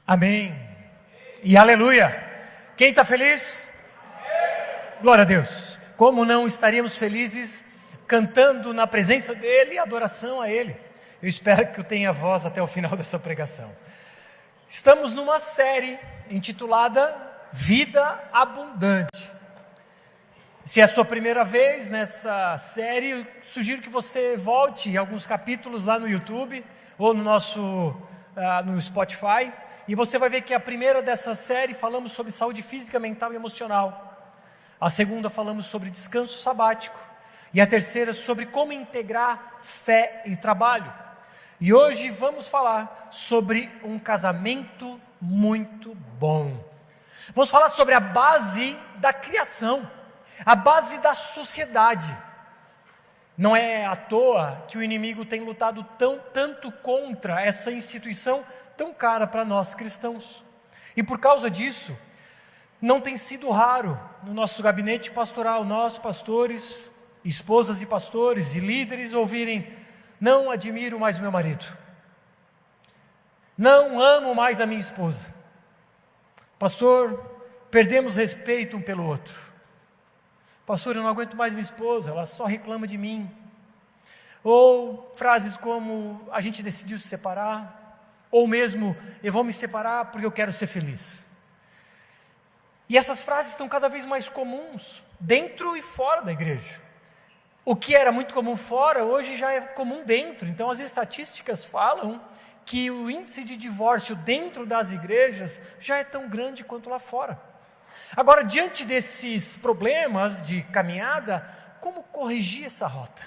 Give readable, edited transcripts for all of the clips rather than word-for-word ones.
Amém. E aleluia. Quem está feliz? Glória a Deus. Como não estaríamos felizes cantando na presença dEle e adoração a Ele? Eu espero que eu tenha voz até o final dessa pregação. Estamos numa série intitulada Vida Abundante. Se é a sua primeira vez nessa série, eu sugiro que você volte alguns capítulos lá no YouTube ou no Spotify, e você vai ver que a primeira dessa série falamos sobre saúde física, mental e emocional. A segunda falamos sobre descanso sabático. E a terceira sobre como integrar fé e trabalho. E hoje vamos falar sobre um casamento muito bom. Vamos falar sobre a base da criação, a base da sociedade. Não é à toa que o inimigo tem lutado tanto contra essa instituição tão cara para nós cristãos. E por causa disso, não tem sido raro no nosso gabinete pastoral, nós pastores, esposas de pastores e líderes ouvirem: não admiro mais o meu marido, não amo mais a minha esposa, pastor, perdemos respeito um pelo outro, pastor, eu não aguento mais minha esposa, ela só reclama de mim. Ou frases como: a gente decidiu se separar, ou mesmo: eu vou me separar porque eu quero ser feliz. E essas frases estão cada vez mais comuns, dentro e fora da igreja. O que era muito comum fora, hoje já é comum dentro. Então as estatísticas falam que o índice de divórcio dentro das igrejas já é tão grande quanto lá fora. Agora, diante desses problemas de caminhada, como corrigir essa rota?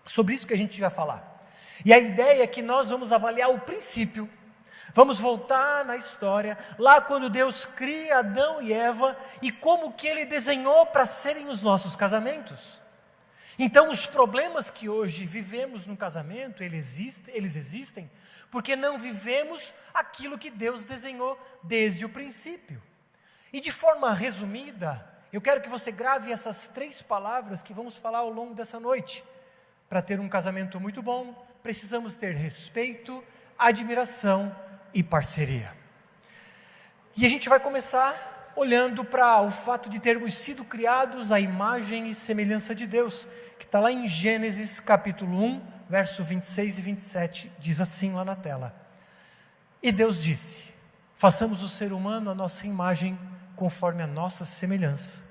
Sobre isso que a gente vai falar. E a ideia é que nós vamos avaliar o princípio. Vamos voltar na história, lá quando Deus cria Adão e Eva, e como que Ele desenhou para serem os nossos casamentos. Então os problemas que hoje vivemos no casamento, eles existem, porque não vivemos aquilo que Deus desenhou desde o princípio. E de forma resumida, eu quero que você grave essas 3 palavras que vamos falar ao longo dessa noite. Para ter um casamento muito bom, precisamos ter respeito, admiração e parceria. E a gente vai começar olhando para o fato de termos sido criados à imagem e semelhança de Deus, que está lá em Gênesis capítulo 1, verso 26 e 27, diz assim lá na tela: e Deus disse: façamos o ser humano à nossa imagem, conforme a nossa semelhança.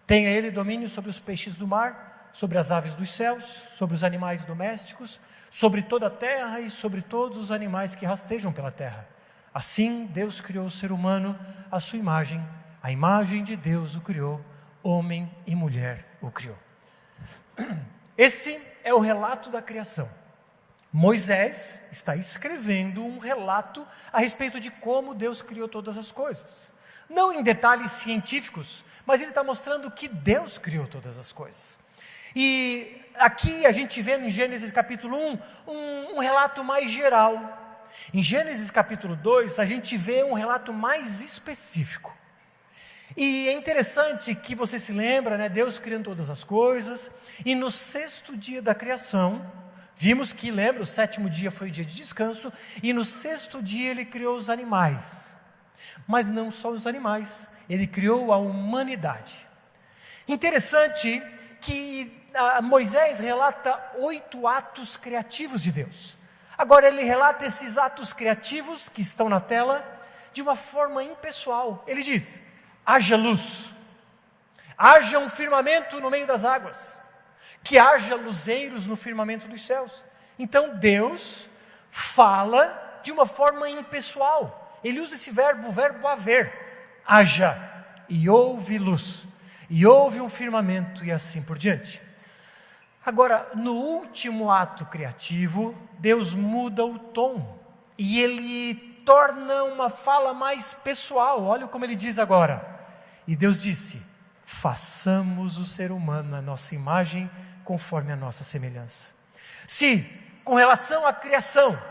Tenha ele domínio sobre os peixes do mar, sobre as aves dos céus, sobre os animais domésticos, sobre toda a terra e sobre todos os animais que rastejam pela terra. Assim Deus criou o ser humano à sua imagem, a imagem de Deus o criou, homem e mulher o criou. Esse é o relato da criação. Moisés está escrevendo um relato a respeito de como Deus criou todas as coisas. Não em detalhes científicos, mas ele está mostrando que Deus criou todas as coisas. E aqui a gente vê em Gênesis capítulo 1, um relato mais geral. Em Gênesis capítulo 2, a gente vê um relato mais específico. E é interessante que você se lembra, né, Deus criando todas as coisas, e no 6º dia da criação, vimos que, lembra, o 7º dia foi o dia de descanso, e no 6º dia ele criou os animais. Mas não só os animais, ele criou a humanidade. Interessante que Moisés relata 8 atos criativos de Deus. Agora ele relata esses atos criativos que estão na tela de uma forma impessoal. Ele diz: haja luz, haja um firmamento no meio das águas, que haja luzeiros no firmamento dos céus. Então Deus fala de uma forma impessoal. Ele usa esse verbo, o verbo haver. Haja, e houve luz, e houve um firmamento, e assim por diante. Agora, no último ato criativo, Deus muda o tom, e Ele torna uma fala mais pessoal. Olha como Ele diz agora: e Deus disse: façamos o ser humano à nossa imagem, conforme a nossa semelhança. Se, com relação à criação,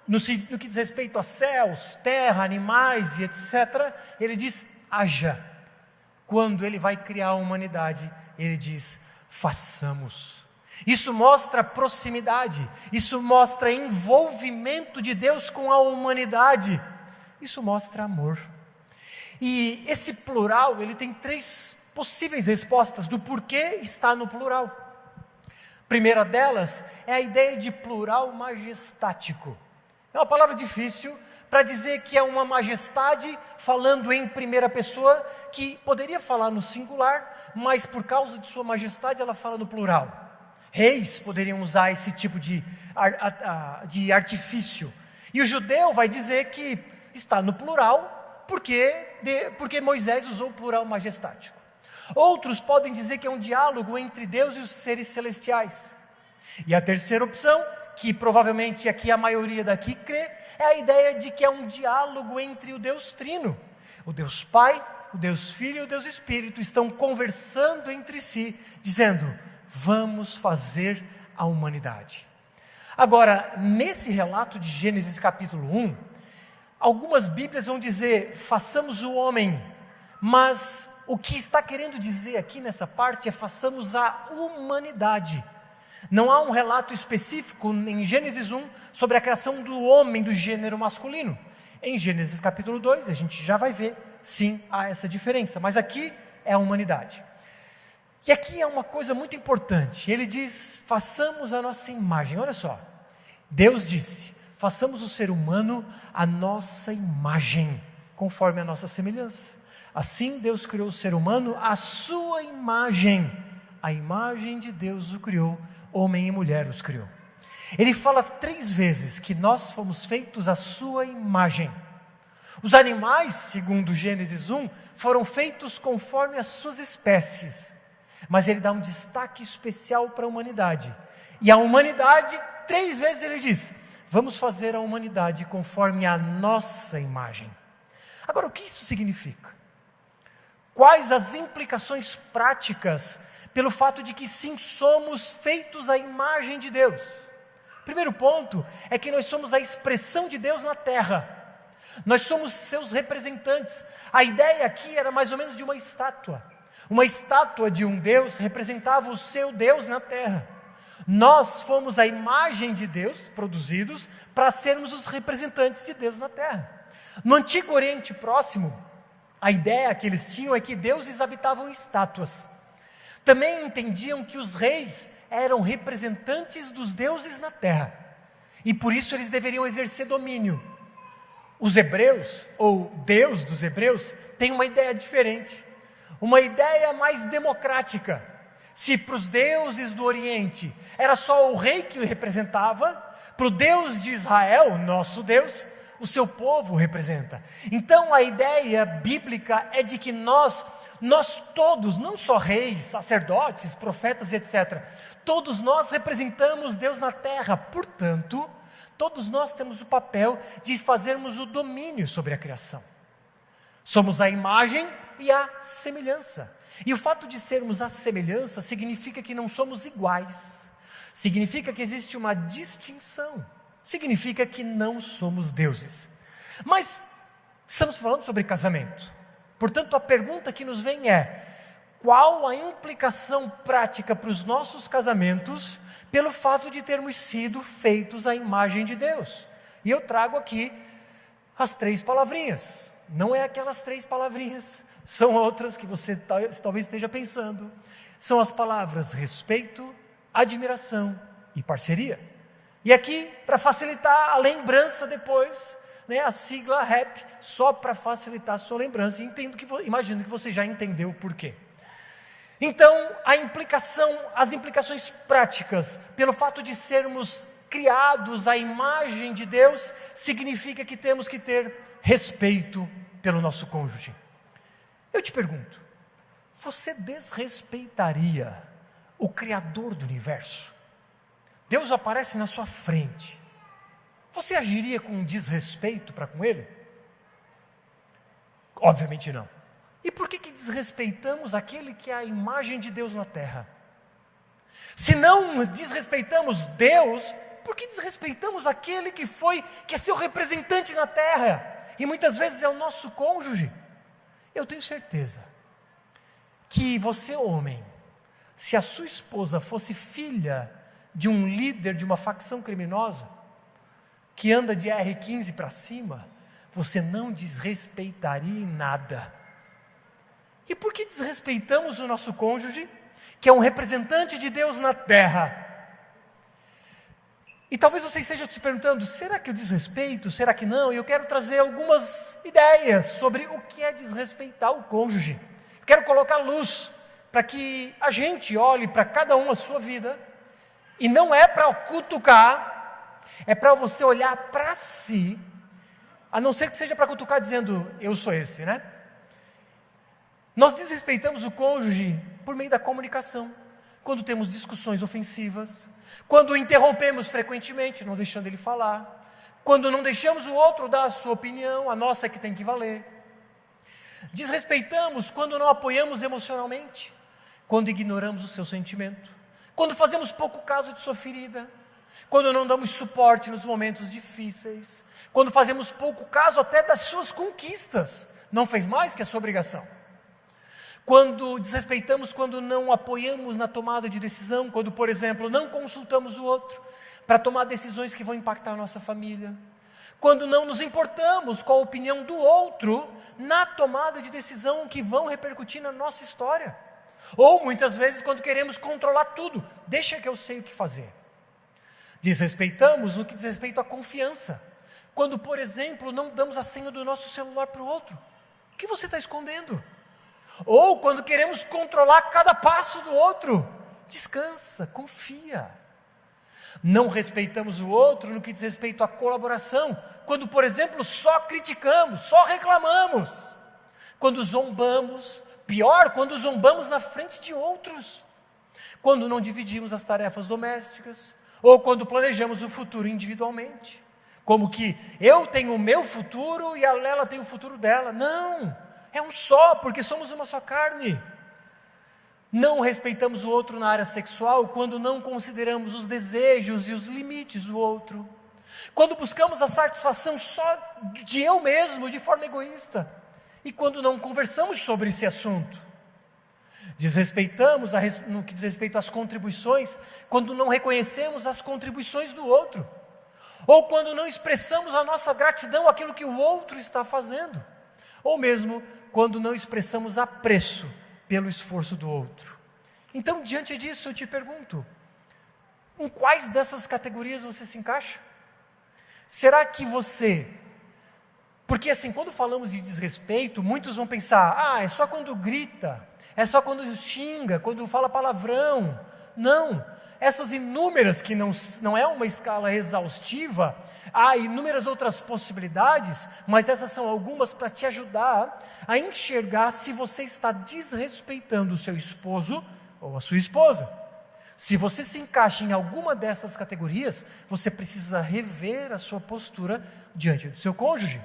no que diz respeito a céus, terra, animais e etc., Ele diz: haja. Quando Ele vai criar a humanidade, Ele diz: façamos. Isso mostra proximidade, isso mostra envolvimento de Deus com a humanidade. Isso mostra amor. E esse plural, ele tem 3 possíveis respostas do porquê está no plural. A primeira delas é a ideia de plural majestático. É uma palavra difícil para dizer que é uma majestade falando em primeira pessoa, que poderia falar no singular, mas por causa de sua majestade ela fala no plural. Reis poderiam usar esse tipo de artifício. E o judeu vai dizer que está no plural porque Moisés usou o plural majestático. Outros podem dizer que é um diálogo entre Deus e os seres celestiais. E a terceira opção, que provavelmente aqui a maioria daqui crê, é a ideia de que é um diálogo entre o Deus Trino. O Deus Pai, o Deus Filho e o Deus Espírito estão conversando entre si, dizendo: vamos fazer a humanidade. Agora, nesse relato de Gênesis capítulo 1, algumas Bíblias vão dizer: façamos o homem, mas o que está querendo dizer aqui nessa parte é: façamos a humanidade. Não há um relato específico em Gênesis 1 sobre a criação do homem do gênero masculino. Em Gênesis capítulo 2, a gente já vai ver, sim, há essa diferença, mas aqui é a humanidade. E aqui é uma coisa muito importante, ele diz: façamos a nossa imagem. Olha só, Deus disse: façamos o ser humano a nossa imagem, conforme a nossa semelhança. Assim Deus criou o ser humano à sua imagem, a imagem de Deus o criou, homem e mulher os criou. Ele fala 3 vezes que nós fomos feitos à sua imagem. Os animais, segundo Gênesis 1, foram feitos conforme as suas espécies, mas ele dá um destaque especial para a humanidade. E a humanidade, 3 vezes ele diz: vamos fazer a humanidade conforme a nossa imagem. Agora, o que isso significa? Quais as implicações práticas pelo fato de que sim, somos feitos à imagem de Deus? Primeiro ponto é que nós somos a expressão de Deus na terra. Nós somos seus representantes. A ideia aqui era mais ou menos de uma estátua. Uma estátua de um Deus representava o seu Deus na terra. Nós fomos a imagem de Deus produzidos para sermos os representantes de Deus na terra. No Antigo Oriente Próximo, a ideia que eles tinham é que deuses habitavam em estátuas. Também entendiam que os reis eram representantes dos deuses na terra, e por isso eles deveriam exercer domínio. Os hebreus, ou Deus dos hebreus, tem uma ideia diferente, uma ideia mais democrática. Se para os deuses do Oriente era só o rei que o representava, para o Deus de Israel, nosso Deus, o seu povo representa. Então a ideia bíblica é de que nós todos, não só reis, sacerdotes, profetas, etc., todos nós representamos Deus na terra. Portanto, todos nós temos o papel de fazermos o domínio sobre a criação. Somos a imagem e a semelhança. E o fato de sermos a semelhança significa que não somos iguais, significa que existe uma distinção, significa que não somos deuses. Mas estamos falando sobre casamento. Portanto, a pergunta que nos vem é: qual a implicação prática para os nossos casamentos pelo fato de termos sido feitos à imagem de Deus? E eu trago aqui as 3 palavrinhas. Não é aquelas 3 palavrinhas, são outras que você talvez esteja pensando. São as palavras respeito, admiração e parceria. E aqui, para facilitar a lembrança depois, a sigla REP, só para facilitar a sua lembrança. Imagino que você já entendeu o porquê. Então, as implicações práticas, pelo fato de sermos criados à imagem de Deus, significa que temos que ter respeito pelo nosso cônjuge. Eu te pergunto, você desrespeitaria o Criador do universo? Deus aparece na sua frente. Você agiria com desrespeito para com Ele? Obviamente não. E por que desrespeitamos aquele que é a imagem de Deus na terra? Se não desrespeitamos Deus, por que desrespeitamos aquele que é seu representante na terra? E muitas vezes é o nosso cônjuge. Eu tenho certeza que você, homem, se a sua esposa fosse filha de um líder de uma facção criminosa, que anda de R15 para cima, você não desrespeitaria em nada. E por que desrespeitamos o nosso cônjuge, que é um representante de Deus na terra? E talvez você esteja se perguntando, será que eu desrespeito? Será que não? E eu quero trazer algumas ideias sobre o que é desrespeitar o cônjuge. Eu quero colocar luz para que a gente olhe para cada um a sua vida, e não é para cutucar, é para você olhar para si, a não ser que seja para cutucar dizendo, eu sou esse, né? Nós desrespeitamos o cônjuge por meio da comunicação, quando temos discussões ofensivas, quando interrompemos frequentemente, não deixando ele falar, quando não deixamos o outro dar a sua opinião, a nossa é que tem que valer. Desrespeitamos quando não apoiamos emocionalmente, quando ignoramos o seu sentimento, quando fazemos pouco caso de sua ferida, quando não damos suporte nos momentos difíceis, quando fazemos pouco caso até das suas conquistas, não fez mais que a sua obrigação. Quando desrespeitamos, quando não apoiamos na tomada de decisão, quando, por exemplo, não consultamos o outro para tomar decisões que vão impactar a nossa família, quando não nos importamos com a opinião do outro na tomada de decisão que vão repercutir na nossa história, ou muitas vezes quando queremos controlar tudo, deixa que eu sei o que fazer. Desrespeitamos no que diz respeito à confiança, quando, por exemplo, não damos a senha do nosso celular para o outro. O que você está escondendo? Ou quando queremos controlar cada passo do outro, descansa, confia. Não respeitamos o outro no que diz respeito à colaboração, quando, por exemplo, só criticamos, só reclamamos, quando zombamos, pior, quando zombamos na frente de outros, quando não dividimos as tarefas domésticas, ou quando planejamos o futuro individualmente, como que eu tenho o meu futuro e a Lela tem o futuro dela. Não! É um só, porque somos uma só carne. Não respeitamos o outro na área sexual quando não consideramos os desejos e os limites do outro. Quando buscamos a satisfação só de eu mesmo, de forma egoísta. E quando não conversamos sobre esse assunto. Desrespeitamos no que diz respeito às contribuições, quando não reconhecemos as contribuições do outro. Ou quando não expressamos a nossa gratidão àquilo que o outro está fazendo. Ou mesmo quando não expressamos apreço pelo esforço do outro. Então, diante disso, eu te pergunto, em quais dessas categorias você se encaixa? Será que você... Porque assim, quando falamos de desrespeito, muitos vão pensar, é só quando grita, é só quando xinga, quando fala palavrão. Não, essas inúmeras, que não é uma escala exaustiva, há inúmeras outras possibilidades, mas essas são algumas para te ajudar a enxergar se você está desrespeitando o seu esposo ou a sua esposa. Se você se encaixa em alguma dessas categorias, você precisa rever a sua postura diante do seu cônjuge.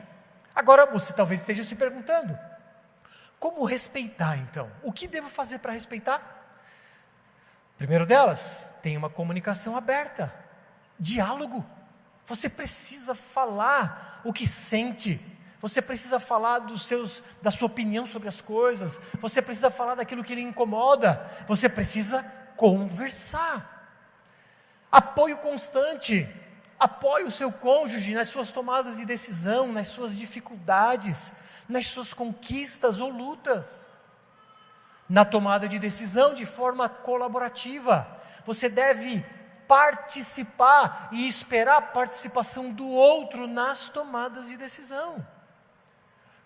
Agora, você talvez esteja se perguntando, como respeitar então? O que devo fazer para respeitar? Primeiro delas, tenha uma comunicação aberta, diálogo. Você precisa falar o que sente, você precisa falar da sua opinião sobre as coisas, você precisa falar daquilo que lhe incomoda, você precisa conversar. Apoio constante, apoie o seu cônjuge nas suas tomadas de decisão, nas suas dificuldades, nas suas conquistas ou lutas. Na tomada de decisão de forma colaborativa, você deve participar e esperar a participação do outro nas tomadas de decisão.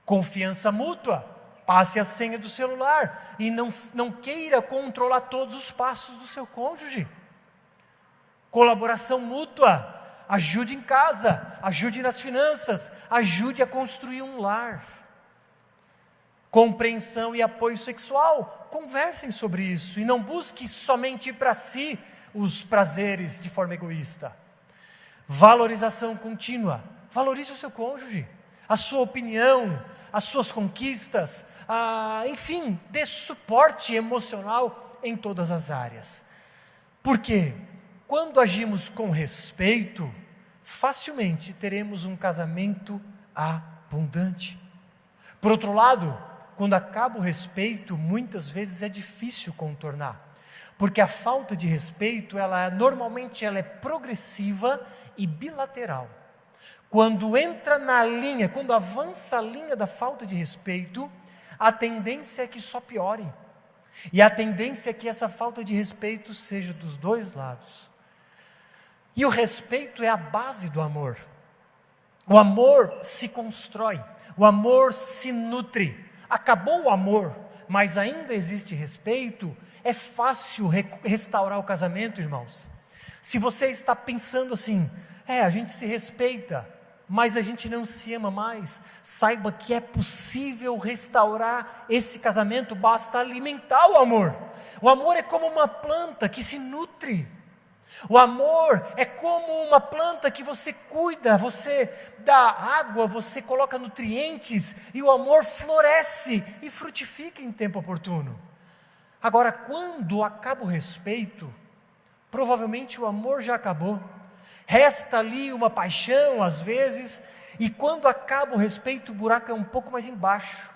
Confiança mútua, passe a senha do celular e não queira controlar todos os passos do seu cônjuge. Colaboração mútua, ajude em casa, ajude nas finanças, ajude a construir um lar. Compreensão e apoio sexual, conversem sobre isso e não busque somente para si os prazeres de forma egoísta. Valorização contínua, valorize o seu cônjuge, a sua opinião, as suas conquistas, enfim, dê suporte emocional em todas as áreas. Porque quando agimos com respeito, facilmente teremos um casamento abundante. Por outro lado, quando acaba o respeito, muitas vezes é difícil contornar. Porque a falta de respeito, normalmente ela é progressiva e bilateral. quando entra na linha, quando avança a linha da falta de respeito, a tendência é que só piore. E a tendência é que essa falta de respeito seja dos dois lados. E o respeito é a base do amor. O amor se constrói, o amor se nutre. Acabou o amor, mas ainda existe respeito, é fácil restaurar o casamento, irmãos. Se você está pensando assim, a gente se respeita, mas a gente não se ama mais, saiba que é possível restaurar esse casamento, basta alimentar o amor. O amor é como uma planta que se nutre. O amor é como uma planta que você cuida, você dá água, você coloca nutrientes, e o amor floresce e frutifica em tempo oportuno. Agora, quando acaba o respeito, provavelmente o amor já acabou. Resta ali uma paixão às vezes, e quando acaba o respeito, o buraco é um pouco mais embaixo.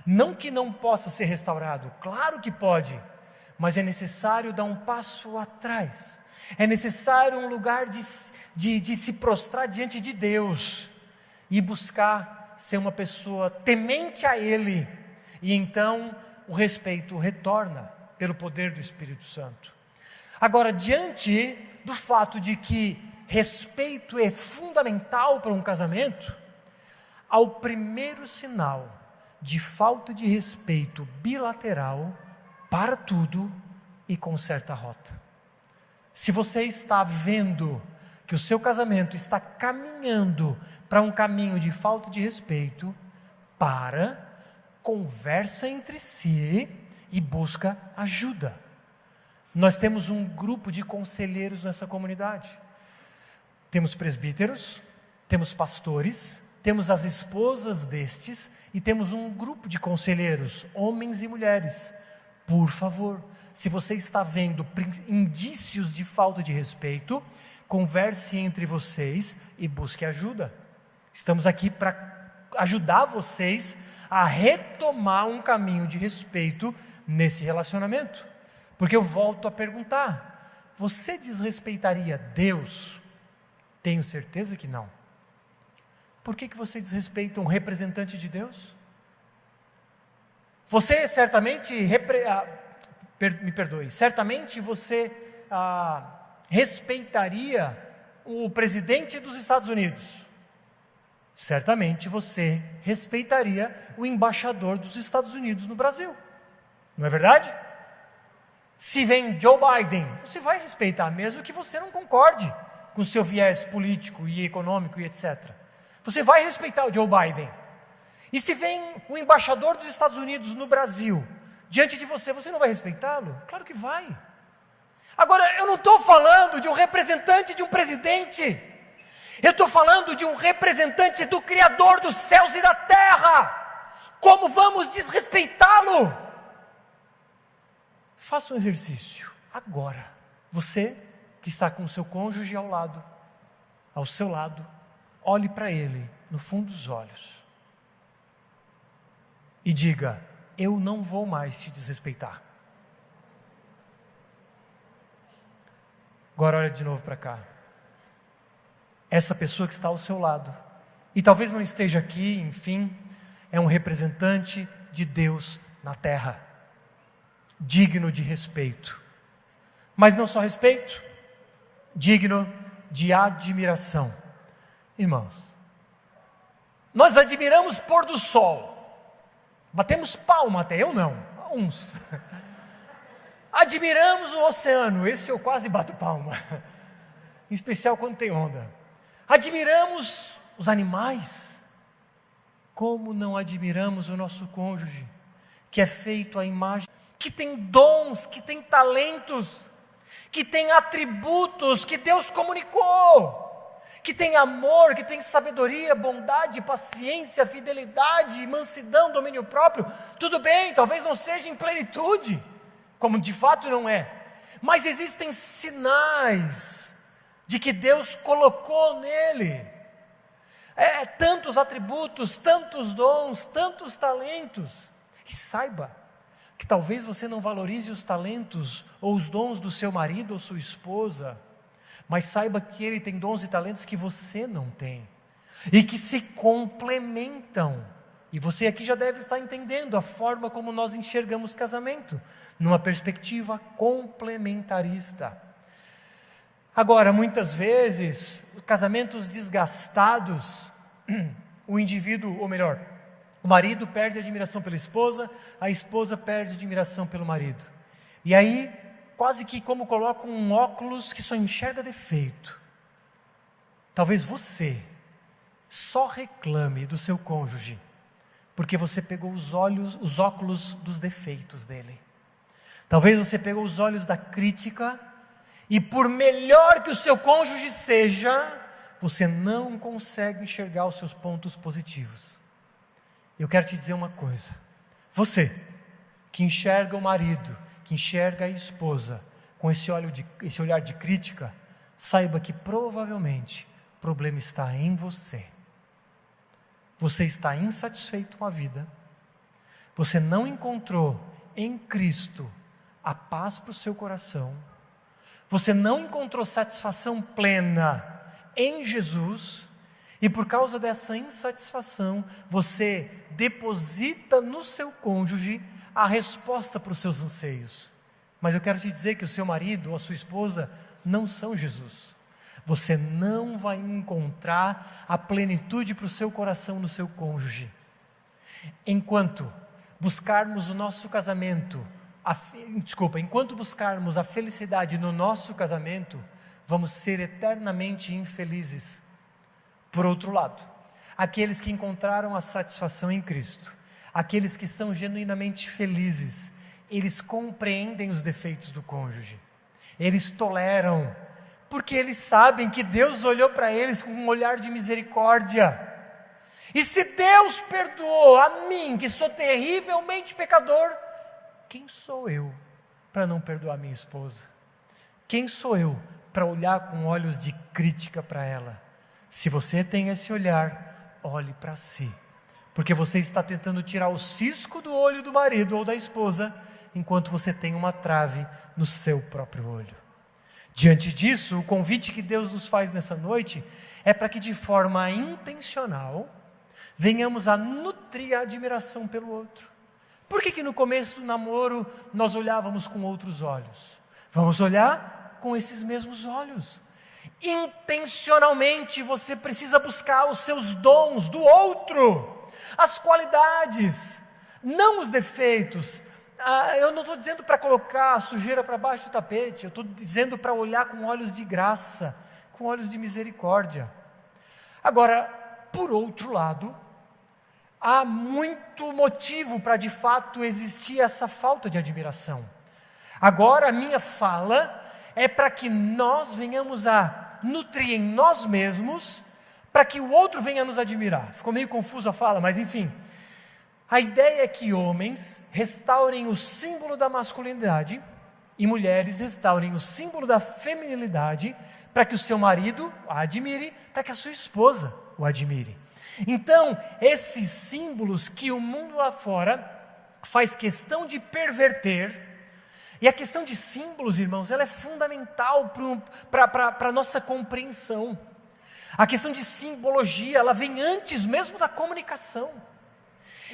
Não que não possa ser restaurado, claro que pode, mas é necessário dar um passo atrás. É necessário um lugar de se prostrar diante de Deus e buscar ser uma pessoa temente a Ele, e então o respeito retorna pelo poder do Espírito Santo. Agora, diante do fato de que respeito é fundamental para um casamento, ao primeiro sinal de falta de respeito bilateral, para tudo e conserta a rota. Se você está vendo que o seu casamento está caminhando para um caminho de falta de respeito, conversa entre si e busca ajuda. Nós temos um grupo de conselheiros nessa comunidade. Temos presbíteros, temos pastores, temos as esposas destes e temos um grupo de conselheiros, homens e mulheres. Por favor, se você está vendo indícios de falta de respeito, converse entre vocês e busque ajuda. Estamos aqui para ajudar vocês a retomar um caminho de respeito nesse relacionamento. Porque eu volto a perguntar, você desrespeitaria Deus? Tenho certeza que não. Por que você desrespeita um representante de Deus? Você certamente certamente você respeitaria o presidente dos Estados Unidos. Certamente você respeitaria o embaixador dos Estados Unidos no Brasil. Não é verdade? Se vem Joe Biden, você vai respeitar, mesmo que você não concorde com o seu viés político e econômico e etc. Você vai respeitar o Joe Biden. E se vem o embaixador dos Estados Unidos no Brasil, diante de você, você não vai respeitá-lo? Claro que vai. Agora, eu não estou falando de um representante de um presidente, eu estou falando de um representante do Criador dos céus e da terra. Como vamos desrespeitá-lo? Faça um exercício, agora, você que está com o seu cônjuge ao seu lado, olhe para ele, no fundo dos olhos, e diga: eu não vou mais te desrespeitar. Agora olha de novo para cá. Essa pessoa que está ao seu lado, e talvez não esteja aqui, enfim, é um representante de Deus na terra, digno de respeito, mas não só respeito, digno de admiração. Irmãos, nós admiramos pôr do sol, batemos palma até, eu não, uns. Admiramos o oceano, esse eu quase bato palma, em especial quando tem onda. Admiramos os animais, como não admiramos o nosso cônjuge, que é feito à imagem, que tem dons, que tem talentos, que tem atributos que Deus comunicou, que tem amor, que tem sabedoria, bondade, paciência, fidelidade, mansidão, domínio próprio. Tudo bem, talvez não seja em plenitude, como de fato não é, mas existem sinais de que Deus colocou nele tantos atributos, tantos dons, tantos talentos. E saiba que talvez você não valorize os talentos ou os dons do seu marido ou sua esposa, mas saiba que ele tem dons e talentos que você não tem. e que se complementam. E você aqui já deve estar entendendo a forma como nós enxergamos casamento, numa perspectiva complementarista. Agora, muitas vezes, casamentos desgastados, o indivíduo, ou melhor, o marido perde a admiração pela esposa, a esposa perde a admiração pelo marido. E aí, quase que como colocam um óculos que só enxerga defeito. Talvez você só reclame do seu cônjuge, porque você pegou os óculos dos defeitos dele. Talvez você pegou os olhos da crítica, e por melhor que o seu cônjuge seja, você não consegue enxergar os seus pontos positivos. Eu quero te dizer uma coisa, você que enxerga o marido, que enxerga a esposa, com esse olhar de crítica, saiba que provavelmente o problema está em você. Você está insatisfeito com a vida, você não encontrou em Cristo a paz para o seu coração, você não encontrou satisfação plena em Jesus, e por causa dessa insatisfação, você deposita no seu cônjuge a resposta para os seus anseios. Mas eu quero te dizer que o seu marido ou a sua esposa não são Jesus. Você não vai encontrar a plenitude para o seu coração no seu cônjuge. Enquanto buscarmos o nosso casamento, enquanto buscarmos a felicidade no nosso casamento, vamos ser eternamente infelizes. Por outro lado, aqueles que encontraram a satisfação em Cristo, aqueles que são genuinamente felizes, eles compreendem os defeitos do cônjuge, eles toleram, porque eles sabem que Deus olhou para eles com um olhar de misericórdia. E se Deus perdoou a mim, que sou terrivelmente pecador, quem sou eu para não perdoar minha esposa? Quem sou eu para olhar com olhos de crítica para ela? Se você tem esse olhar, olhe para si, porque você está tentando tirar o cisco do olho do marido ou da esposa, enquanto você tem uma trave no seu próprio olho. Diante disso, o convite que Deus nos faz nessa noite é para que de forma intencional venhamos a nutrir a admiração pelo outro. Por que no começo do namoro nós olhávamos com outros olhos? Vamos olhar com esses mesmos olhos. Intencionalmente você precisa buscar os seus dons do outro, as qualidades, não os defeitos. Eu não estou dizendo para colocar a sujeira para baixo do tapete, eu estou dizendo para olhar com olhos de graça, com olhos de misericórdia. Agora, por outro lado, há muito motivo para de fato existir essa falta de admiração. Agora a minha fala é para que nós venhamos a nutrir em nós mesmos, para que o outro venha nos admirar. Ficou meio confuso a fala, mas enfim. A ideia é que homens restaurem o símbolo da masculinidade e mulheres restaurem o símbolo da feminilidade, para que o seu marido a admire, para que a sua esposa o admire. Então, esses símbolos que o mundo lá fora faz questão de perverter, e a questão de símbolos, irmãos, ela é fundamental para a nossa compreensão. A questão de simbologia, ela vem antes mesmo da comunicação.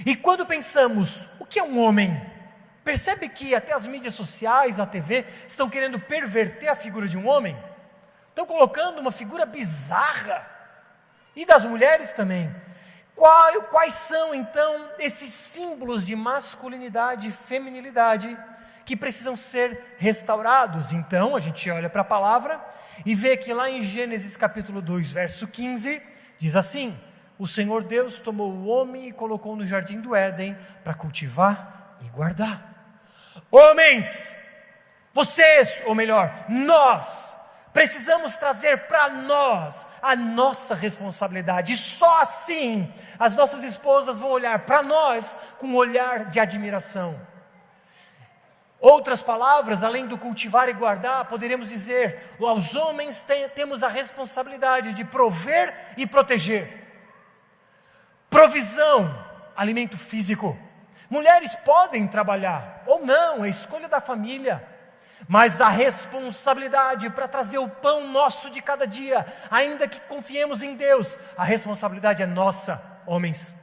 E quando pensamos, o que é um homem? Percebe que até as mídias sociais, a TV, estão querendo perverter a figura de um homem? Estão colocando uma figura bizarra, e das mulheres também. Quais são então esses símbolos de masculinidade e feminilidade que precisam ser restaurados? Então a gente olha para a palavra e vê que lá em Gênesis capítulo 2, verso 15, diz assim: o Senhor Deus tomou o homem e colocou no jardim do Éden para cultivar e guardar. Homens, vocês, ou melhor, nós, precisamos trazer para nós a nossa responsabilidade, e só assim as nossas esposas vão olhar para nós com um olhar de admiração. Outras palavras, além do cultivar e guardar, poderíamos dizer, aos homens temos a responsabilidade de prover e proteger. Provisão, alimento físico. Mulheres podem trabalhar, ou não, é escolha da família. Mas a responsabilidade para trazer o pão nosso de cada dia, ainda que confiemos em Deus, a responsabilidade é nossa, homens.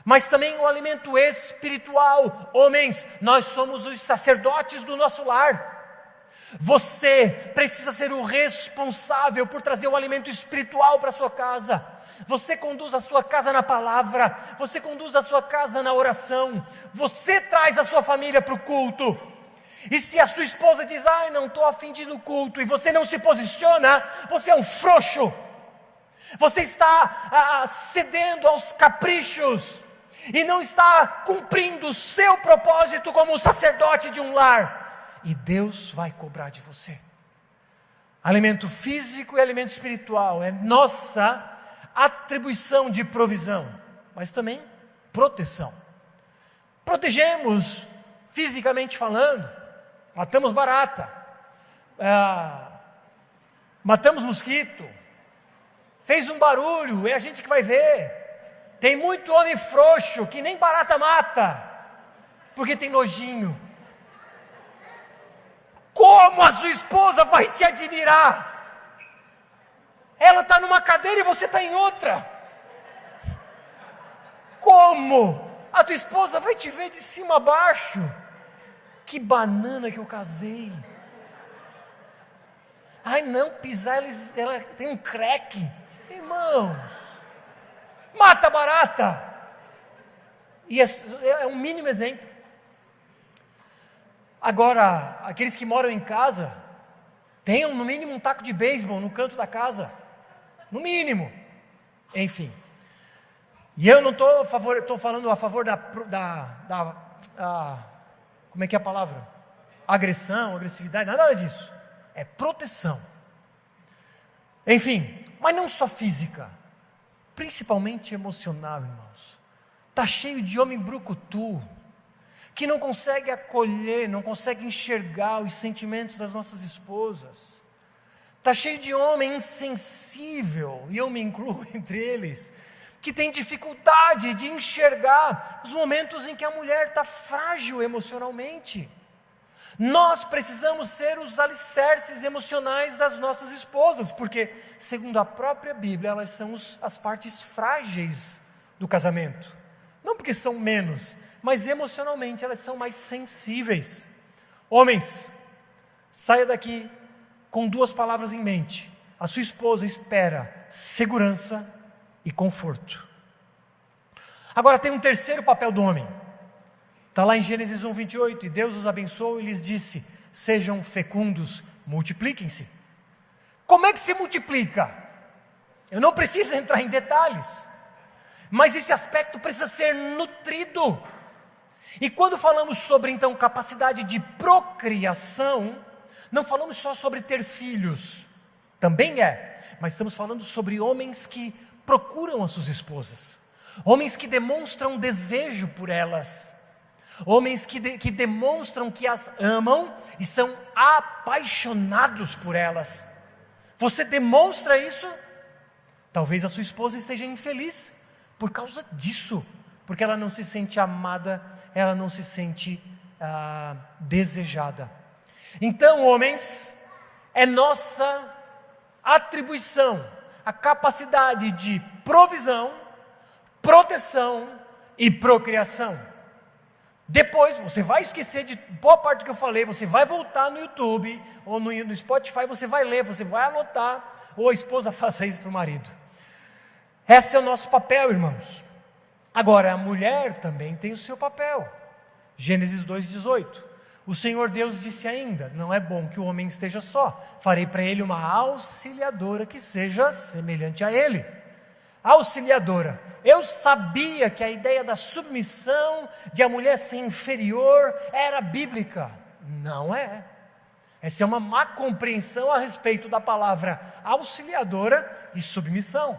Mas também o alimento espiritual, homens, nós somos os sacerdotes do nosso lar. Você precisa ser o responsável por trazer o alimento espiritual para a sua casa. Você conduz a sua casa na palavra, você conduz a sua casa na oração, você traz a sua família para o culto. E se a sua esposa diz, não estou a fim de ir no culto, e você não se posiciona, você é um frouxo. Você está cedendo aos caprichos, e não está cumprindo o seu propósito como sacerdote de um lar. E Deus vai cobrar de você. Alimento físico e alimento espiritual é nossa atribuição de provisão, mas também proteção. Protegemos fisicamente falando. Matamos barata, matamos mosquito, fez um barulho, é a gente que vai ver. Tem muito homem frouxo que nem barata mata, porque tem nojinho. Como a sua esposa vai te admirar? Ela está numa cadeira e você está em outra. Como a tua esposa vai te ver de cima a baixo? Que banana que eu casei. Não, pisar, ela tem um creque. Irmãos, mata barata. E é um mínimo exemplo. Agora, aqueles que moram em casa, tenham no mínimo um taco de beisebol no canto da casa. No mínimo. Enfim. E eu não estou falando a favor como é que é a palavra? Agressão, agressividade, nada disso. É proteção. Enfim, mas não só física, principalmente emocional, irmãos. Está cheio de homem brucutu, que não consegue acolher, não consegue enxergar os sentimentos das nossas esposas. Está cheio de homem insensível, e eu me incluo entre eles, que tem dificuldade de enxergar os momentos em que a mulher está frágil emocionalmente. Nós precisamos ser os alicerces emocionais das nossas esposas, porque, segundo a própria Bíblia, elas são as partes frágeis do casamento. Não porque são menos, mas emocionalmente elas são mais sensíveis. Homens, saia daqui com 2 palavras em mente. A sua esposa espera segurança e conforto. Agora tem um terceiro papel do homem. Está lá em Gênesis 1:28, e Deus os abençoou e lhes disse: sejam fecundos, multipliquem-se. Como é que se multiplica? Eu não preciso entrar em detalhes, mas esse aspecto precisa ser nutrido. E quando falamos sobre então capacidade de procriação, não falamos só sobre ter filhos, também mas estamos falando sobre homens que procuram as suas esposas, homens que demonstram desejo por elas, homens que demonstram que as amam e são apaixonados por elas. Você demonstra isso? Talvez a sua esposa esteja infeliz por causa disso, porque ela não se sente amada, ela não se sente desejada. Então, homens, é nossa atribuição a capacidade de provisão, proteção e procriação. Depois, você vai esquecer de boa parte do que eu falei, você vai voltar no YouTube, ou no Spotify, você vai ler, você vai anotar, ou a esposa faça isso para o marido. Esse é o nosso papel, irmãos. Agora, a mulher também tem o seu papel. Gênesis 2:18. O Senhor Deus disse ainda: não é bom que o homem esteja só, farei para ele uma auxiliadora que seja semelhante a ele. Auxiliadora. Eu sabia que a ideia da submissão, de a mulher ser inferior, era bíblica. Não é. Essa é uma má compreensão a respeito da palavra auxiliadora e submissão.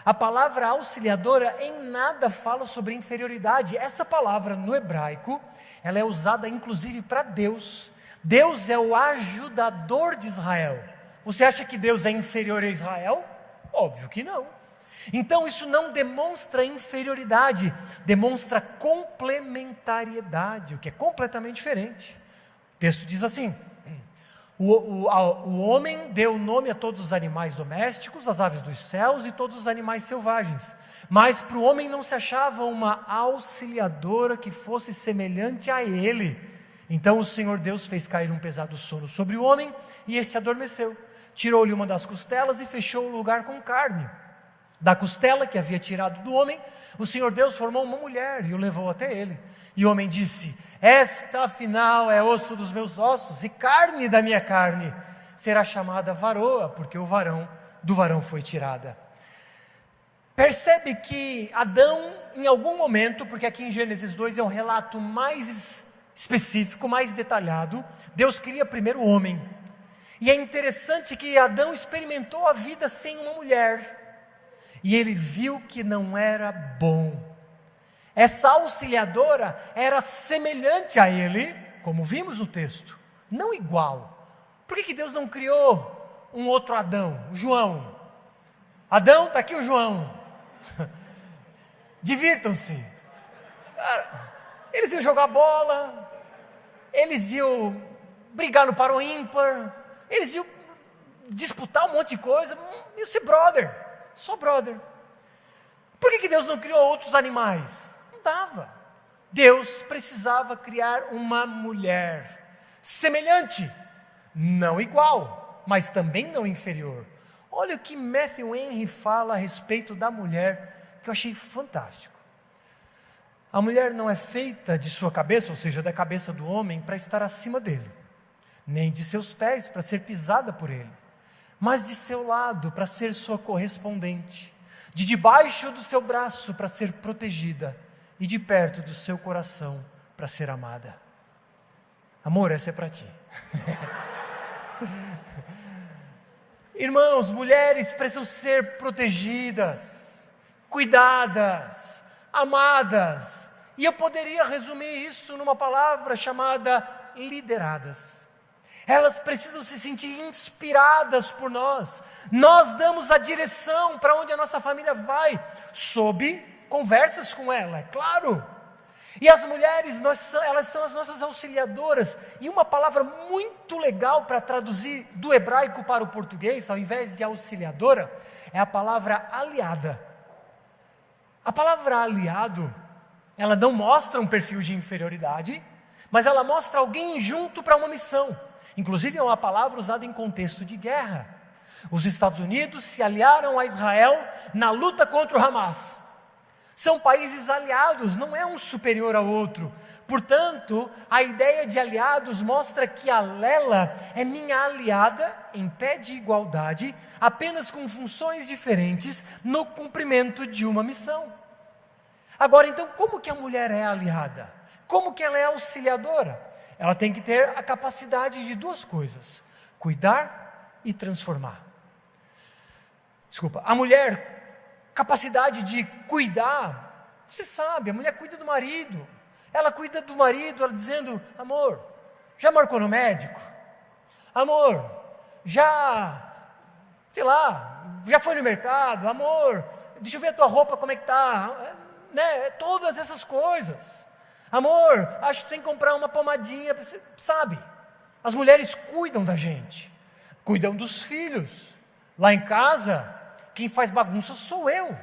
A palavra auxiliadora em nada fala sobre inferioridade. Essa palavra no hebraico, ela é usada inclusive para Deus. Deus é o ajudador de Israel. Você acha que Deus é inferior a Israel? Óbvio que não. Então isso não demonstra inferioridade, demonstra complementariedade, o que é completamente diferente. texto diz assim: o homem deu nome a todos os animais domésticos, as aves dos céus e todos os animais selvagens, mas para o homem não se achava uma auxiliadora que fosse semelhante a ele. Então o Senhor Deus fez cair um pesado sono sobre o homem, e este adormeceu. Tirou-lhe uma das costelas e fechou o lugar com carne. Da costela que havia tirado do homem, o Senhor Deus formou uma mulher e o levou até ele. E o homem disse: esta afinal é osso dos meus ossos e carne da minha carne. Será chamada varoa, porque do varão foi tirada. Percebe que Adão, em algum momento, porque aqui em Gênesis 2 é um relato mais específico, mais detalhado, Deus cria primeiro o homem. E é interessante que Adão experimentou a vida sem uma mulher, e ele viu que não era bom. Essa auxiliadora era semelhante a ele, como vimos no texto, não igual. Por que Deus não criou um outro Adão, o João? Adão, está aqui o João. Divirtam-se. Eles iam jogar bola, eles iam brigar no par ou ímpar, eles iam disputar um monte de coisa, iam ser brother, só brother. Por que Deus não criou outros animais? Não dava. Deus precisava criar uma mulher semelhante, não igual, mas também não inferior. Olha o que Matthew Henry fala a respeito da mulher, que eu achei fantástico. A mulher não é feita de sua cabeça, ou seja, da cabeça do homem, para estar acima dele, nem de seus pés para ser pisada por ele, mas de seu lado para ser sua correspondente, de debaixo do seu braço para ser protegida, e de perto do seu coração para ser amada. Amor, essa é para ti. Irmãos, mulheres precisam ser protegidas, cuidadas, amadas, e eu poderia resumir isso numa palavra chamada lideradas. Elas precisam se sentir inspiradas por nós. Nós damos a direção para onde a nossa família vai, sob conversas com ela, é claro. E as mulheres, elas são as nossas auxiliadoras. E uma palavra muito legal para traduzir do hebraico para o português, ao invés de auxiliadora, é a palavra aliada. A palavra aliado, ela não mostra um perfil de inferioridade, mas ela mostra alguém junto para uma missão. Inclusive é uma palavra usada em contexto de guerra. Os Estados Unidos se aliaram a Israel na luta contra o Hamas. São países aliados, não é um superior ao outro. Portanto, a ideia de aliados mostra que a Lela é minha aliada em pé de igualdade, apenas com funções diferentes no cumprimento de uma missão. Agora, então, como que a mulher é aliada? Como que ela é auxiliadora? Ela tem que ter a capacidade de duas coisas: cuidar e transformar. A mulher, capacidade de cuidar, você sabe, a mulher cuida do marido, ela cuida do marido, ela dizendo: amor, já marcou no médico? Amor, já foi no mercado? Amor, deixa eu ver a tua roupa, como é que está? Todas essas coisas. Amor, acho que tem que comprar uma pomadinha, sabe? As mulheres cuidam da gente, cuidam dos filhos. Lá em casa, quem faz bagunça sou eu,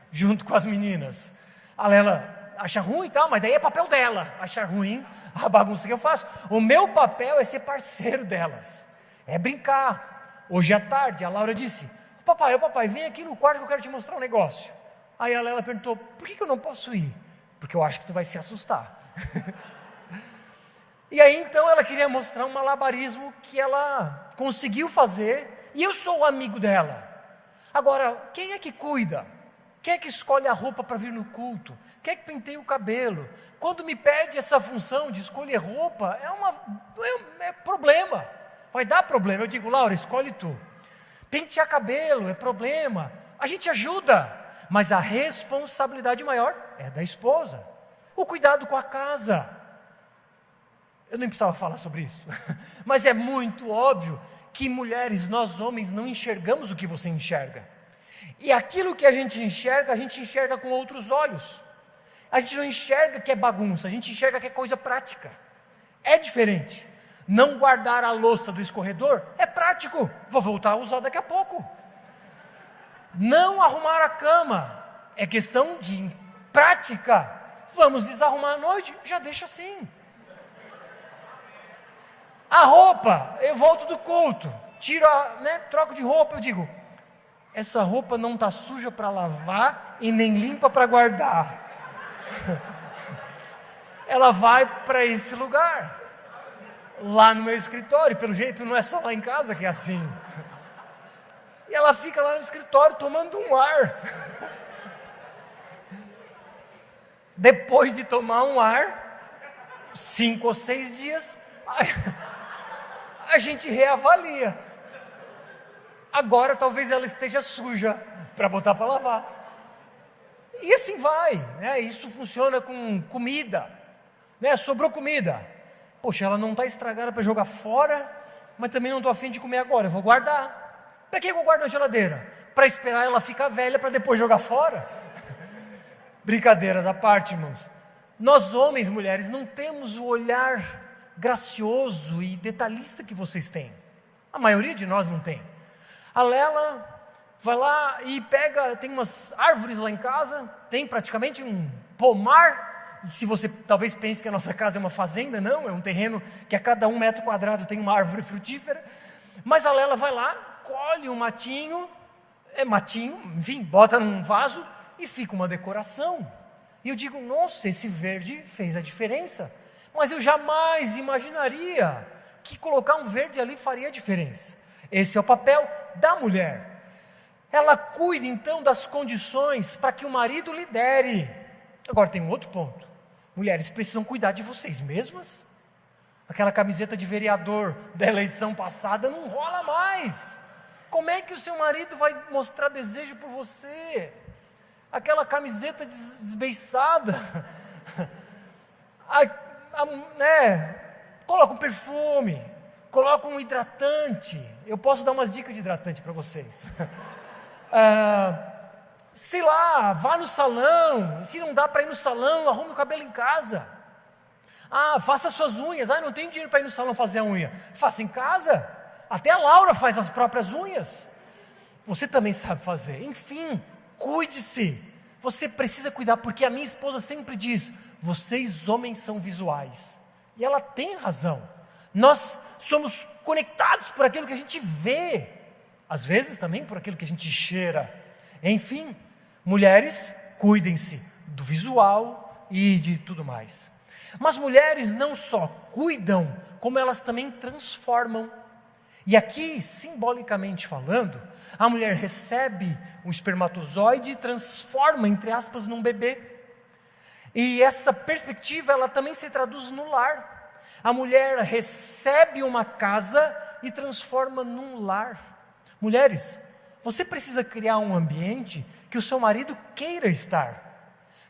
junto com as meninas. A Lela acha ruim e tal, mas daí é papel dela achar ruim a bagunça que eu faço. O meu papel é ser parceiro delas, é brincar. Hoje à tarde a Laura disse: papai, vem aqui no quarto que eu quero te mostrar um negócio. Aí a Lela perguntou: por que eu não posso ir? Porque eu acho que tu vai se assustar. E aí então ela queria mostrar um malabarismo que ela conseguiu fazer, e eu sou o amigo dela. Agora, quem é que cuida? Quem é que escolhe a roupa para vir no culto? Quem é que penteia o cabelo? Quando me pede essa função de escolher roupa, é problema, vai dar problema. Eu digo: Laura, escolhe tu. Pentear cabelo é problema, a gente ajuda, mas a responsabilidade maior é da esposa. O cuidado com a casa, eu nem precisava falar sobre isso, mas é muito óbvio que mulheres, nós homens não enxergamos o que você enxerga, e aquilo que a gente enxerga com outros olhos. A gente não enxerga que é bagunça, a gente enxerga que é coisa prática, é diferente. Não guardar a louça do escorredor é prático, vou voltar a usar daqui a pouco. Não arrumar a cama é questão de prática. Vamos desarrumar à noite, já deixa assim. A roupa, eu volto do culto, tiro, troco de roupa, eu digo, essa roupa não está suja para lavar e nem limpa para guardar. Ela vai para esse lugar, lá no meu escritório, pelo jeito não é só lá em casa que é assim. E ela fica lá no escritório tomando um ar. Depois de tomar um ar, 5 ou 6 dias, a gente reavalia. Agora talvez ela esteja suja para botar para lavar. E assim vai, né? Isso funciona com comida, né? Sobrou comida. Poxa, ela não está estragada para jogar fora, mas também não estou afim de comer agora, eu vou guardar. Para que eu guardo na geladeira? Para esperar ela ficar velha para depois jogar fora? Brincadeiras à parte, irmãos. Nós homens, mulheres, não temos o olhar gracioso e detalhista que vocês têm. A maioria de nós não tem. A Lela vai lá e pega, tem umas árvores lá em casa, tem praticamente um pomar. Se você talvez pense que a nossa casa é uma fazenda, não, é um terreno que a cada 1 metro quadrado tem uma árvore frutífera. Mas a Lela vai lá, colhe um matinho, enfim, bota num vaso e fica uma decoração. E eu digo, nossa, esse verde fez a diferença. Mas eu jamais imaginaria que colocar um verde ali faria diferença. Esse é o papel da mulher. Ela cuida então das condições para que o marido lidere. Agora tem um outro ponto. Mulheres precisam cuidar de vocês mesmas. Aquela camiseta de vereador da eleição passada não rola mais. Como é que o seu marido vai mostrar desejo por você? Aquela camiseta desbeiçada. Coloca um perfume, coloca um hidratante. Eu posso dar umas dicas de hidratante para vocês. Sei lá, vá no salão. Se não dá para ir no salão, arrume o cabelo em casa. Faça suas unhas. Não tenho dinheiro para ir no salão fazer a unha. Faça em casa. Até a Laura faz as próprias unhas. Você também sabe fazer. Enfim, cuide-se. Você precisa cuidar, porque a minha esposa sempre diz, vocês homens são visuais. E ela tem razão. Nós somos conectados por aquilo que a gente vê. Às vezes também por aquilo que a gente cheira. Enfim, mulheres, cuidem-se do visual e de tudo mais. Mas mulheres não só cuidam, como elas também transformam. E aqui, simbolicamente falando, a mulher recebe um espermatozoide e transforma, entre aspas, num bebê. E essa perspectiva, ela também se traduz no lar. A mulher recebe uma casa e transforma num lar. Mulheres, você precisa criar um ambiente que o seu marido queira estar.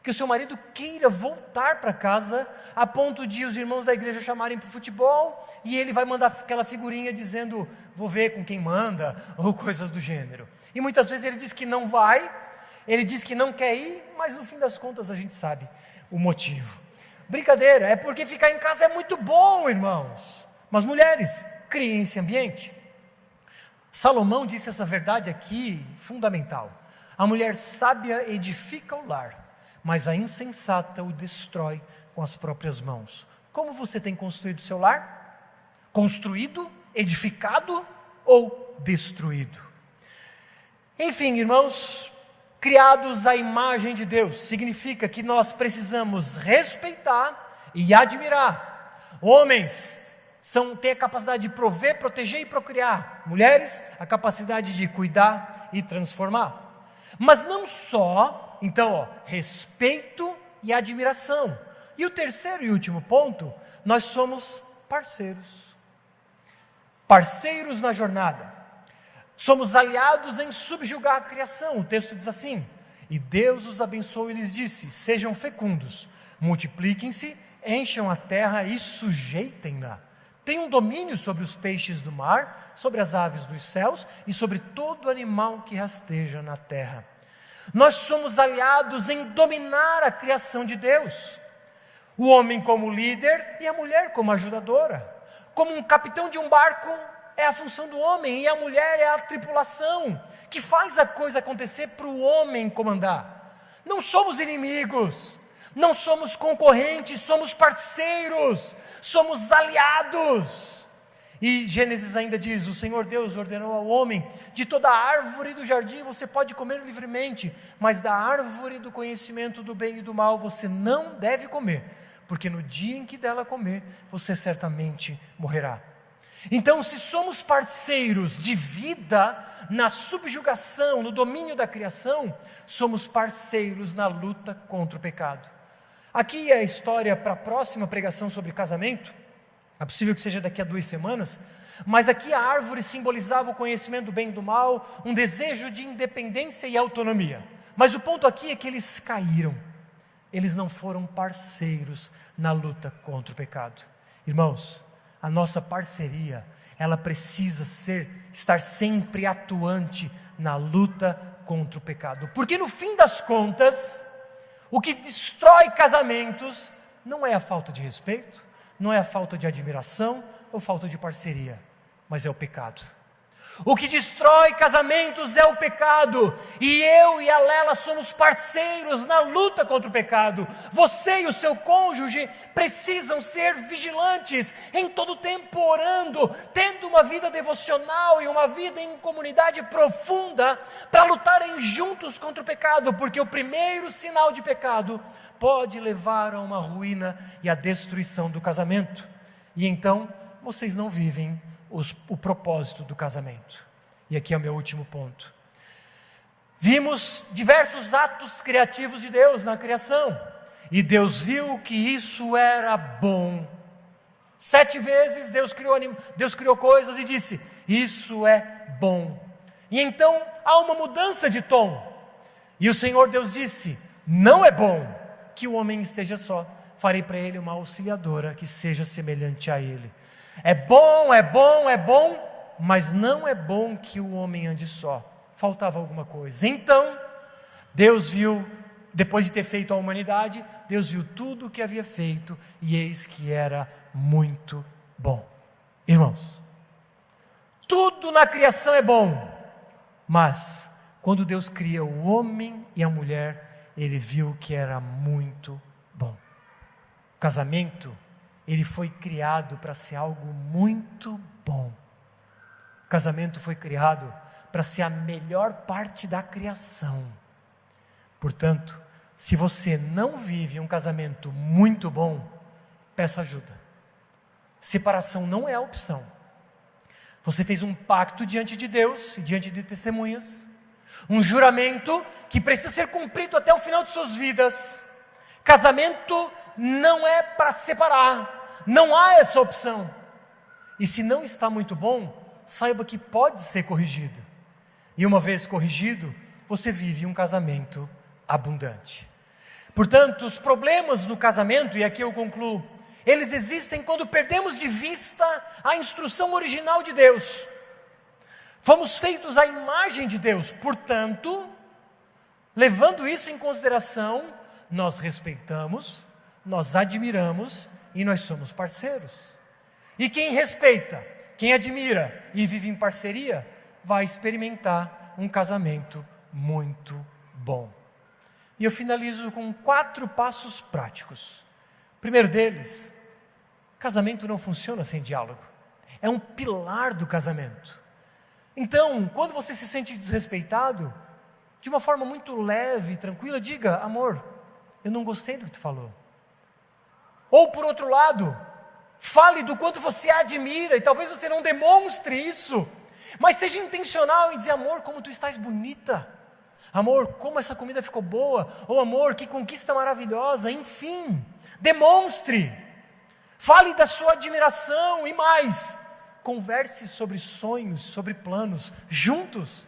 Que o seu marido queira voltar para casa, a ponto de os irmãos da igreja chamarem para o futebol, e ele vai mandar aquela figurinha dizendo, vou ver com quem manda, ou coisas do gênero. E muitas vezes ele diz que não vai, ele diz que não quer ir, mas no fim das contas a gente sabe o motivo. Brincadeira, é porque ficar em casa é muito bom, irmãos. Mas mulheres, criem esse ambiente. Salomão disse essa verdade aqui, fundamental. A mulher sábia edifica o lar, mas a insensata o destrói com as próprias mãos. Como você tem construído o seu lar? Construído, edificado ou destruído? Enfim, irmãos, criados à imagem de Deus, significa que nós precisamos respeitar e admirar. Homens têm a capacidade de prover, proteger e procriar. Mulheres, a capacidade de cuidar e transformar. Mas não só, então, respeito e admiração. E o terceiro e último ponto, nós somos parceiros. Parceiros na jornada. Somos aliados em subjugar a criação. O texto diz assim, e Deus os abençoou e lhes disse, sejam fecundos, multipliquem-se, encham a terra e sujeitem-na. Tenham domínio sobre os peixes do mar, sobre as aves dos céus e sobre todo animal que rasteja na terra. Nós somos aliados em dominar a criação de Deus. O homem como líder e a mulher como ajudadora. como um capitão de um barco é a função do homem, e a mulher é a tripulação, que faz a coisa acontecer para o homem comandar. Não somos inimigos, não somos concorrentes, somos parceiros, somos aliados. E Gênesis ainda diz: o Senhor Deus ordenou ao homem: de toda árvore do jardim você pode comer livremente, mas da árvore do conhecimento do bem e do mal você não deve comer, porque no dia em que dela comer, você certamente morrerá. Então, se somos parceiros de vida na subjugação, no domínio da criação, somos parceiros na luta contra o pecado. Aqui é a história para a próxima pregação sobre casamento. É possível que seja daqui a 2 semanas, mas aqui a árvore simbolizava o conhecimento do bem e do mal, um desejo de independência e autonomia. Mas o ponto aqui é que eles caíram, eles não foram parceiros na luta contra o pecado. Irmãos, a nossa parceria, ela precisa estar sempre atuante na luta contra o pecado, porque no fim das contas, o que destrói casamentos não é a falta de respeito, não é a falta de admiração ou falta de parceria, mas é o pecado. O que destrói casamentos é o pecado, e eu e a Lela somos parceiros na luta contra o pecado. Você e o seu cônjuge precisam ser vigilantes, em todo tempo orando, tendo uma vida devocional e uma vida em comunidade profunda, para lutarem juntos contra o pecado, porque o primeiro sinal de pecado pode levar a uma ruína e a destruição do casamento, e então vocês não vivem o propósito do casamento. E aqui é o meu último ponto. Vimos diversos atos criativos de Deus na criação, e Deus viu que isso era bom. 7 vezes Deus criou coisas e disse: isso é bom. E então há uma mudança de tom, e o Senhor Deus disse: não é bom que o homem esteja só, farei para ele uma auxiliadora que seja semelhante a ele. É bom, mas não é bom que o homem ande só. Faltava alguma coisa. Então, Deus viu, depois de ter feito a humanidade, Deus viu tudo o que havia feito, e eis que era muito bom. Irmãos, tudo na criação é bom, mas quando Deus cria o homem e a mulher, Ele viu que era muito bom. O casamento, ele foi criado para ser algo muito bom. O casamento foi criado para ser a melhor parte da criação. Portanto, se você não vive um casamento muito bom, peça ajuda. Separação não é a opção. Você fez um pacto diante de Deus e diante de testemunhas, um juramento que precisa ser cumprido até o final de suas vidas. Casamento não é para separar, não há essa opção. E se não está muito bom, saiba que pode ser corrigido. E uma vez corrigido, você vive um casamento abundante. Portanto, os problemas no casamento, e aqui eu concluo, eles existem quando perdemos de vista a instrução original de Deus. Fomos feitos à imagem de Deus, portanto, levando isso em consideração, nós respeitamos, nós admiramos e nós somos parceiros. E quem respeita, quem admira e vive em parceria, vai experimentar um casamento muito bom. E eu finalizo com 4 passos práticos. O primeiro deles, casamento não funciona sem diálogo. É um pilar do casamento. Então, quando você se sente desrespeitado, de uma forma muito leve e tranquila, diga: amor, eu não gostei do que tu falou. Ou por outro lado, fale do quanto você admira, e talvez você não demonstre isso, mas seja intencional em dizer: amor, como tu estás bonita. Amor, como essa comida ficou boa. Ou amor, que conquista maravilhosa. Enfim, demonstre. Fale da sua admiração e mais. Converse sobre sonhos, sobre planos, juntos.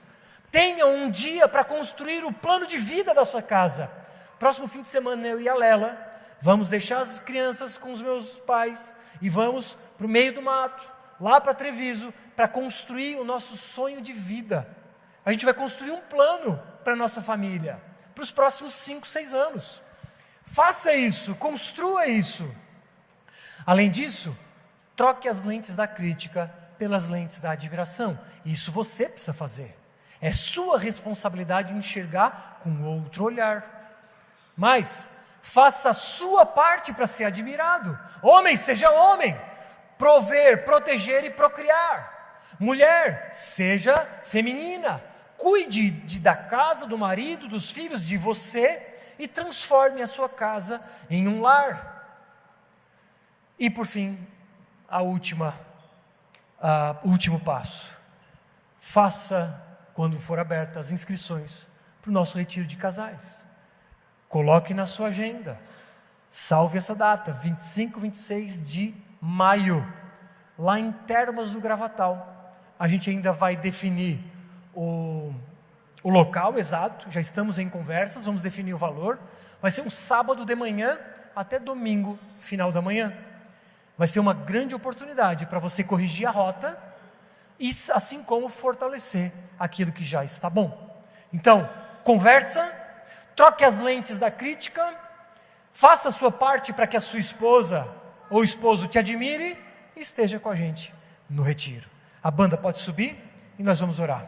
Tenham um dia para construir o plano de vida da sua casa. Próximo fim de semana, eu e a Lela vamos deixar as crianças com os meus pais e vamos para o meio do mato, lá para Treviso, para construir o nosso sonho de vida. A gente vai construir um plano para a nossa família, para os próximos 5, 6 anos. Faça isso, construa isso. Além disso, troque as lentes da crítica pelas lentes da admiração. Isso você precisa fazer. É sua responsabilidade enxergar com outro olhar. Mas faça a sua parte para ser admirado. Homem, seja homem. Prover, proteger e procriar. Mulher, seja feminina. Cuide da casa, do marido, dos filhos, de você e transforme a sua casa em um lar. E por fim, o último passo. Faça, quando for aberta as inscrições para o nosso retiro de casais. Coloque na sua agenda. Salve essa data, 25 e 26 de maio, lá em Termas do Gravatal. A gente ainda vai definir o local exato, já estamos em conversas, vamos definir o valor. Vai ser um sábado de manhã até domingo, final da manhã. Vai ser uma grande oportunidade para você corrigir a rota e assim como fortalecer aquilo que já está bom. Então, conversa, troque as lentes da crítica, faça a sua parte para que a sua esposa ou esposo te admire e esteja com a gente no retiro. A banda pode subir e nós vamos orar.